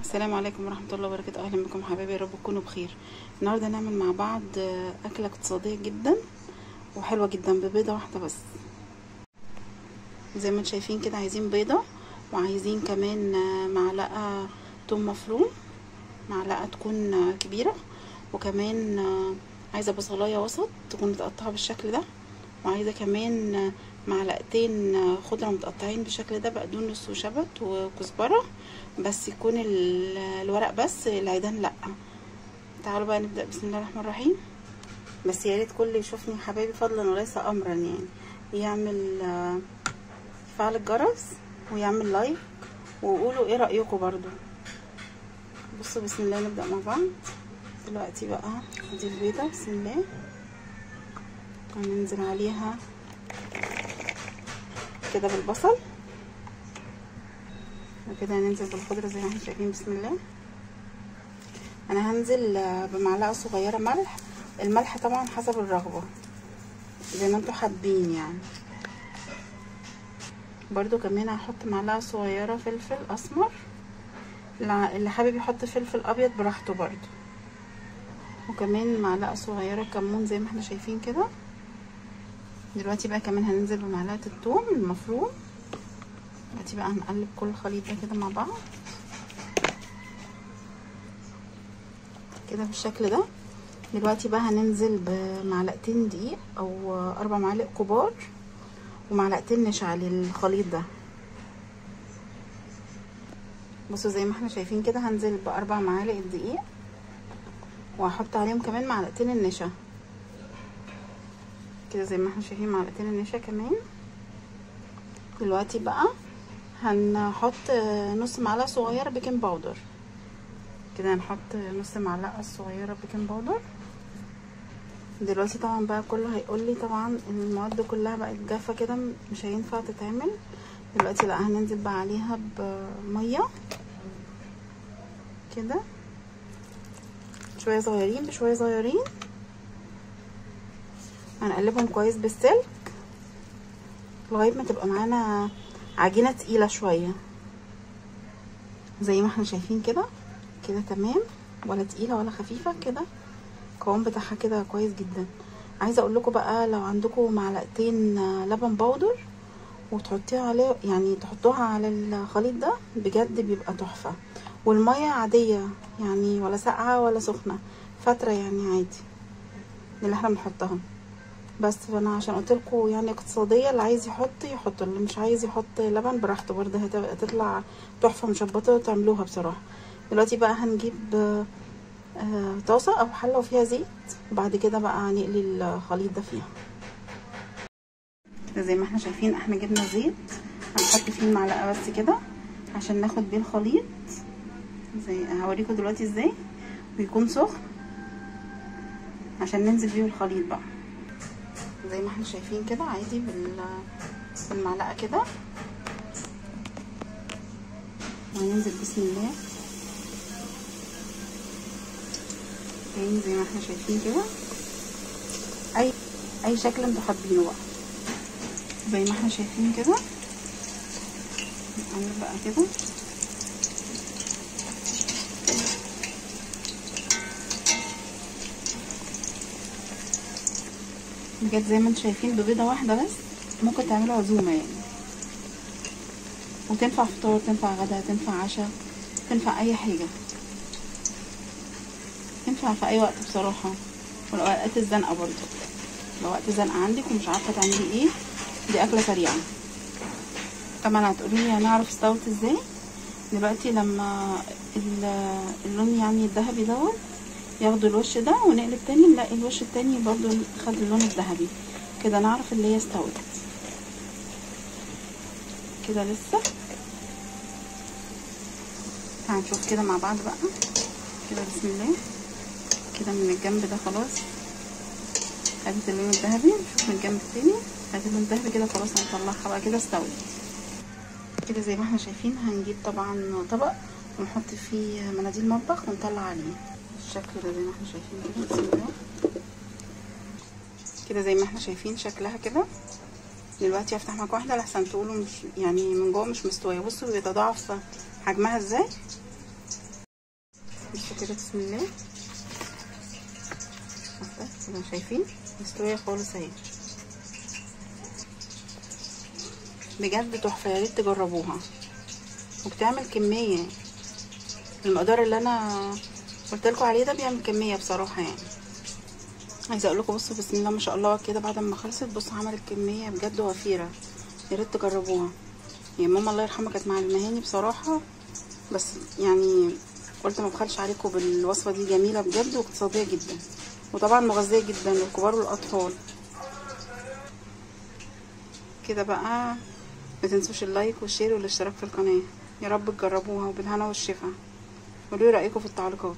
السلام عليكم ورحمة الله وبركاته. أهلا بكم حبايبي، يا رب تكونوا بخير. النهاردة نعمل مع بعض أكلة اقتصادية جدا وحلوة جدا ببيضة واحدة بس. زي ما انتم شايفين كده، عايزين بيضة وعايزين كمان معلقة توم مفروم، معلقة تكون كبيرة، وكمان عايزة بصلاية وسط تكون متقطعة بالشكل ده، وعايزة كمان معلقتين خضرة متقطعين بالشكل ده، بقدونس وشبت وكزبرة، بس يكون الورق بس، العيدان لا. تعالوا بقى نبدأ. بسم الله الرحمن الرحيم. بس يا ريت كل يشوفني حبايبي فضلا وليس امرا يعني يعمل يفعل الجرس ويعمل لايك وقولوا ايه رأيكم برضو. بصوا بسم الله نبدأ مع بعض دلوقتي. بقى دي البيضة بسم الله، هننزل عليها كده بالبصل، وكده هننزل بالخضرة زي ما احنا شايفين. بسم الله. انا هنزل بمعلقة صغيرة ملح، الملح طبعا حسب الرغبة زي ما انتوا حابين يعني. برضو كمان هحط معلقة صغيرة فلفل اسمر، اللي حابب يحط فلفل ابيض براحته برضو، وكمان معلقة صغيرة كمون زي ما احنا شايفين كده. دلوقتي بقى كمان هننزل بمعلقة الثوم المفروم. دلوقتي بقى هنقلب كل الخليط ده كده مع بعض كده بالشكل ده. دلوقتي بقى هننزل بمعلقتين دقيق او 4 معالق كبار ومعلقتين نشا للخليط ده. بصوا زي ما احنا شايفين كده، هنزل ب4 معالق الدقيق وهحط عليهم كمان معلقتين النشا كده زي ما احنا شايفين، معلقتين النشا كمان. دلوقتي بقى هنحط نص معلقه صغيره بيكنج باودر كده، هنحط نص معلقه صغيره بيكنج باودر. دلوقتي طبعا بقى كله هيقول لي طبعا المواد كلها بقت جافه كده مش هينفع تتعمل. دلوقتي لا، هننزل بقى عليها بميه كده، شويه صغيرين بشويه صغيرين، هنقلبهم كويس بالسلك لغايه ما تبقى معانا عجينه تقيله شويه زي ما احنا شايفين كده. كده تمام، ولا تقيله ولا خفيفه كده، القوام بتاعها كده كويس جدا. عايزه اقول لكم بقى، لو عندكم معلقتين لبن بودر وتحطيها عليه يعني تحطوها على الخليط ده بجد بيبقى تحفه. والميه عاديه يعني، ولا ساقعه ولا سخنه، فتره يعني عادي اللي احنا بنحطها. بس فانا عشان قلت لكم يعني اقتصاديه، اللي عايز يحط يحط، اللي مش عايز يحط لبن براحته برده، هتطلع تحفه مشبطه وتعملوها بصراحه. دلوقتي بقى هنجيب طاسه او حله وفيها زيت، وبعد كده بقى هنقلي الخليط ده فيها كده. زي ما احنا شايفين احنا جبنا زيت، هنحط فيه معلقه بس كده عشان ناخد بيه الخليط. زي هوريكم دلوقتي ازاي، ويكون سخن عشان ننزل بيه الخليط بقى زي ما احنا شايفين كده عادي بالمعلقه كده، وهننزل بسم الله تاني زي ما احنا شايفين كده، اي شكل انتوا حابينه بقى زي ما احنا شايفين كده. نعمل بقى كده بجد زي ما انتوا شايفين، ببيضه واحده بس ممكن تعملوا عزومه يعني، وتنفع فطار، تنفع غدا، تنفع عشاء، تنفع اي حاجه، تنفع في اي وقت بصراحه. ولو وقت الزنقه برضو، لو وقت زنقه عندك ومش عارفه تعملي ايه، دي اكله سريعه. طبعا هتقولي لي هنعرف استوت ازاي. دلوقتي لما اللون يعني الذهبي دوت ياخدوا الوش ده ونقلب تاني، نلاقي الوش التاني برضو خد اللون الذهبي كده، نعرف اللي هي استوت كده. لسه هنشوف كده مع بعض بقى كده. بسم الله كده من الجنب ده خلاص خدت اللون الذهبي، نشوف من الجنب التاني خدت اللون الذهبي كده، خلاص هنطلعها بقى كده استوت كده. زي ما احنا شايفين هنجيب طبعا طبق ونحط فيه مناديل مطبخ ونطلع عليه الشكل ده زي ما احنا شايفين كده. بسم الله كده زي ما احنا شايفين شكلها كده. دلوقتي هفتح معاكم واحده لحسن تقولوا مش يعني من جوه مش مستويه. بصوا بيتضاعف حجمها ازاي بصوا كده بسم الله، كده شايفين مستويه خالص اهي، بجد تحفه، يا ريت تجربوها وبتعمل كميه. المقدار اللي انا قلت لكم عليه ده بيعمل كميه بصراحه يعني. عايزه اقول لكم بصوا بسم الله ما شاء الله كده بعد ما خلصت بصوا عملت كميه بجد وفيره، يا ريت تجربوها. يعني ماما الله يرحمها كانت معلمهاني بصراحه، بس يعني قلت ما بخلش عليكم بالوصفه دي، جميله بجد واقتصاديه جدا، وطبعا مغذيه جدا للكبار والاطفال. كده بقى ما تنسوش اللايك والشير والاشتراك في القناه، يا رب تجربوها وبالهنا والشفا، قولوا لي رايكم في التعليقات.